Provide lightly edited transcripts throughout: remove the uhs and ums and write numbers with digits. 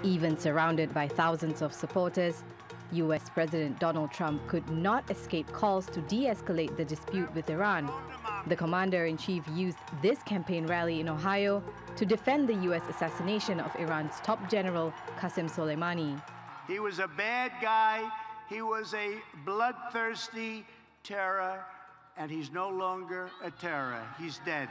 Even surrounded by thousands of supporters, US President Donald Trump could not escape calls to de-escalate the dispute with Iran. The commander-in-chief used this campaign rally in Ohio to defend the US assassination of Iran's top general, Qasem Soleimani. He was a bad guy, he was a bloodthirsty terror, and he's no longer a terror, he's dead.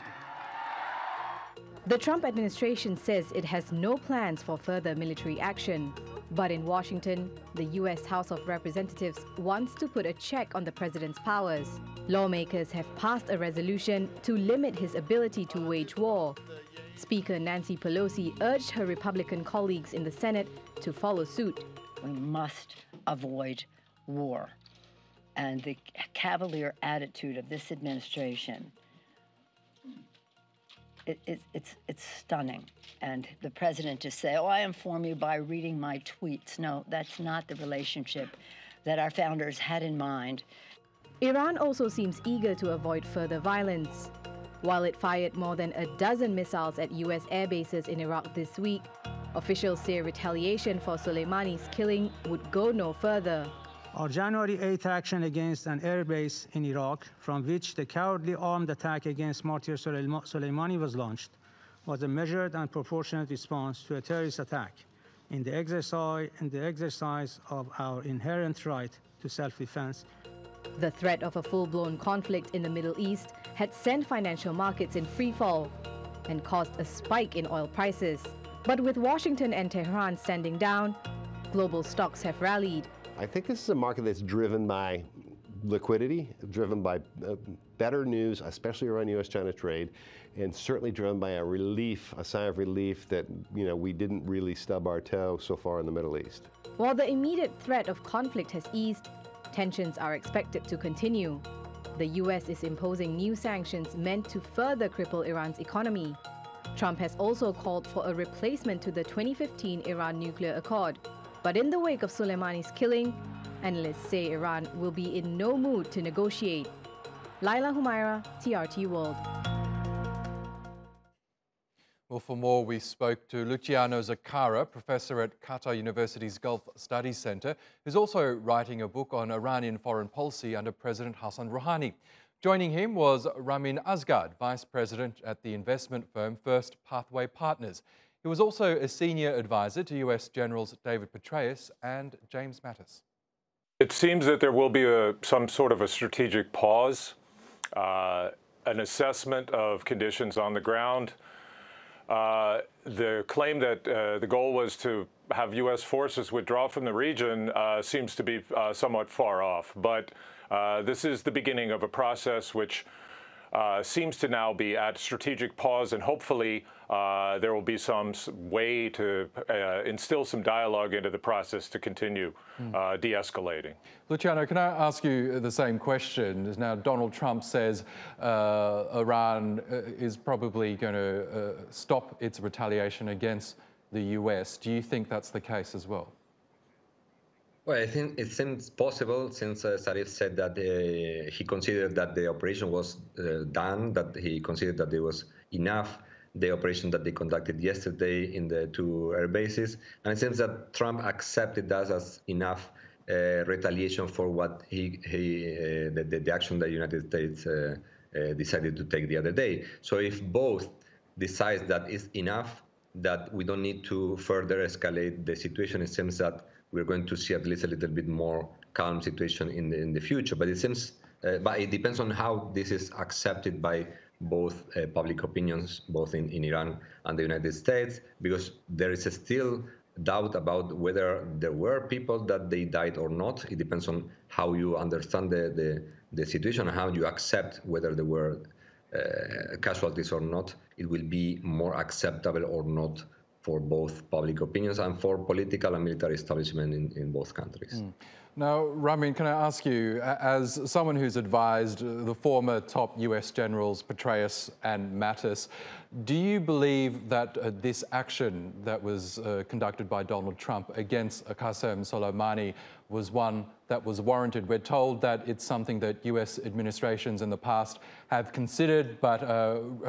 The Trump administration says it has no plans for further military action. But in Washington, the U.S. House of Representatives wants to put a check on the president's powers. Lawmakers have passed a resolution to limit his ability to wage war. Speaker Nancy Pelosi urged her Republican colleagues in the Senate to follow suit. We must avoid war. And the cavalier attitude of this administration, it's stunning. And the president to say, oh, I inform you by reading my tweets. No, that's not the relationship that our founders had in mind. Iran also seems eager to avoid further violence. While it fired more than a dozen missiles at U.S. air bases in Iraq this week, officials say retaliation for Soleimani's killing would go no further. Our January 8th action against an air base in Iraq, from which the cowardly armed attack against Martyr Soleimani was launched, was a measured and proportionate response to a terrorist attack in the exercise of our inherent right to self-defense. The threat of a full-blown conflict in the Middle East had sent financial markets in freefall and caused a spike in oil prices. But with Washington and Tehran standing down, global stocks have rallied. I think this is a market that's driven by liquidity, driven by better news, especially around U.S.-China trade, and certainly driven by a sigh of relief that, we didn't really stub our toe so far in the Middle East. While the immediate threat of conflict has eased, tensions are expected to continue. The U.S. is imposing new sanctions meant to further cripple Iran's economy. Trump has also called for a replacement to the 2015 Iran nuclear accord. But in the wake of Soleimani's killing, analysts say Iran will be in no mood to negotiate. Laila Humairah, TRT World. Well, for more, we spoke to Luciano Zaccara, professor at Qatar University's Gulf Studies Center, who's also writing a book on Iranian foreign policy under President Hassan Rouhani. Joining him was Ramin Asghad, vice president at the investment firm First Pathway Partners. He was also a senior advisor to US Generals David Petraeus and James Mattis. It seems that there will be some sort of a strategic pause, an assessment of conditions on the ground. The claim that the goal was to have U.S. forces withdraw from the region seems to be somewhat far off. But this is the beginning of a process which seems to now be at strategic pause, and hopefully there will be some way to instill some dialogue into the process to continue de-escalating. Luciano, can I ask you the same question? Now, Donald Trump says Iran is probably going to stop its retaliation against the US. Do you think that's the case as well? Well, I think it seems possible, since Zarif said that he considered that the operation was done, that he considered that there was enough, the operation that they conducted yesterday in the two air bases. And it seems that Trump accepted that as enough retaliation for what the action that the United States decided to take the other day. So if both decide that it's enough, that we don't need to further escalate the situation, it seems that we're going to see at least a little bit more calm situation in the future. But it seems, but it depends on how this is accepted by both public opinions, both in Iran and the United States, because there is still doubt about whether there were people that they died or not. It depends on how you understand the situation and how you accept whether there were casualties or not. It will be more acceptable or not for both public opinions and for political and military establishment in both countries. Now, Ramin, can I ask you, as someone who's advised the former top US generals Petraeus and Mattis, Do you believe that this action that was conducted by Donald Trump against Qasem Soleimani was one that was warranted? We're told that it's something that US administrations in the past have considered, but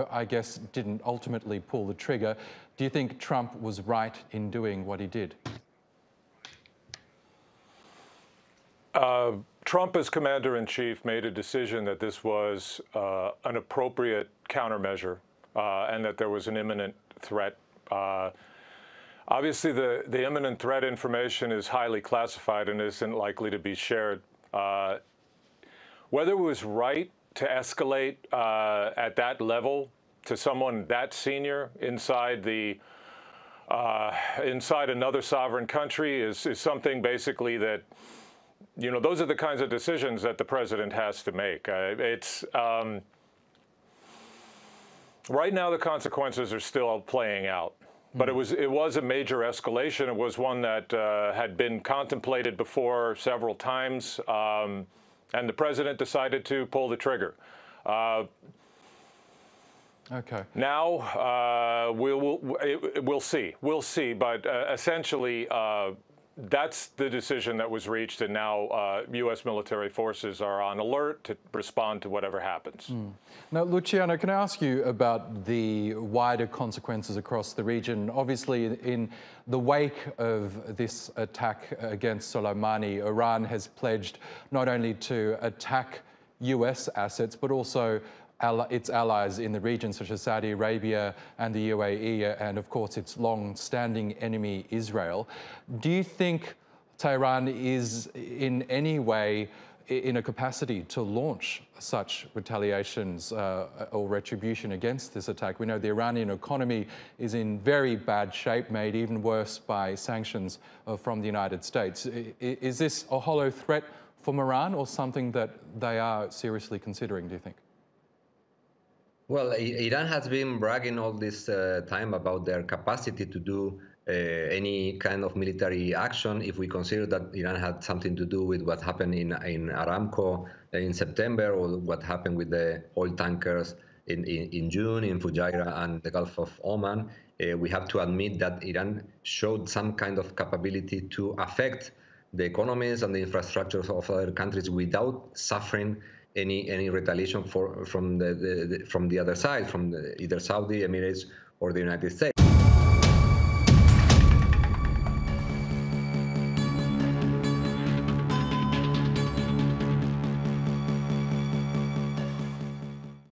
I guess didn't ultimately pull the trigger. Do you think Trump was right in doing what he did? Trump, as commander-in-chief, made a decision that this was an appropriate countermeasure and that there was an imminent threat. Obviously, the imminent threat information is highly classified and isn't likely to be shared. Whether it was right to escalate at that level to someone that senior inside another sovereign country is something basically that, you know, those are the kinds of decisions that the president has to make. Right now, the consequences are still playing out. But it was a major escalation. It was one that had been contemplated before several times, and the president decided to pull the trigger. Okay. Now we'll see. We'll see. But essentially, that's the decision that was reached, and now U.S. military forces are on alert to respond to whatever happens. Now, Luciano, can I ask you about the wider consequences across the region? Obviously, in the wake of this attack against Soleimani, Iran has pledged not only to attack U.S. assets, but also its allies in the region, such as Saudi Arabia and the UAE, and of course its long-standing enemy, Israel. Do you think Tehran is in any way in a capacity to launch such retaliations or retribution against this attack? We know the Iranian economy is in very bad shape, made even worse by sanctions from the United States. Is this a hollow threat from Iran or something that they are seriously considering, do you think? Well, Iran has been bragging all this time about their capacity to do any kind of military action. If we consider that Iran had something to do with what happened in Aramco in September, or what happened with the oil tankers in June in Fujairah and the Gulf of Oman, we have to admit that Iran showed some kind of capability to affect the economies and the infrastructure of other countries without suffering any retaliation from the other side, from either Saudi Emirates or the United States.